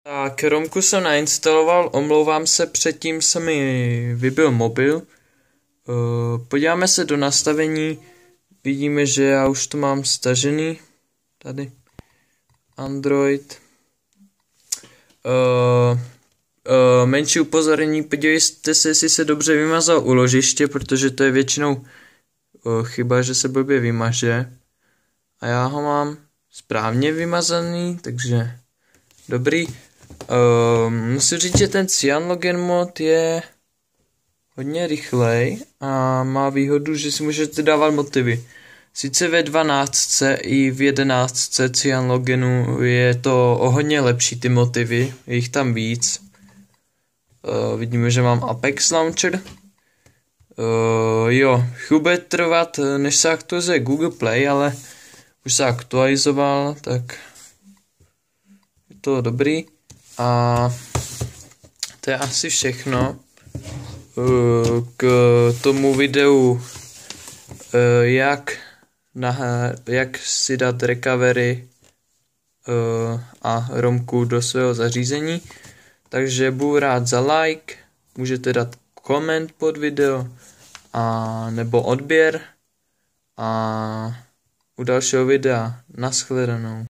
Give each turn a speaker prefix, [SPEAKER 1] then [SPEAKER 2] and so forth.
[SPEAKER 1] Tak, Romku jsem nainstaloval, omlouvám se, předtím se mi vybil mobil. Podíváme se do nastavení, vidíme, že já už to mám stažený. Tady. Android. Menší upozornění, podívejte se, jestli se dobře vymazal úložiště, protože to je většinou chyba, že se blbě vymaže. A já ho mám správně vymazaný, takže dobrý. Musím říct, že ten CyanLogin mod je hodně rychlej a má výhodu, že si můžete dávat motivy. Sice ve 12 i v 11 CyanLoginu je to o hodně lepší ty motivy, je jich tam víc. Vidíme, že mám Apex Launcher. Chvíli bude trvat, než se aktualizuje Google Play, ale už se aktualizoval, tak je to dobrý. A to je asi všechno k tomu videu, jak si dát recovery a Romku do svého zařízení. Takže budu rád za like, můžete dát koment pod video a nebo odběr a u dalšího videa. Naschledanou.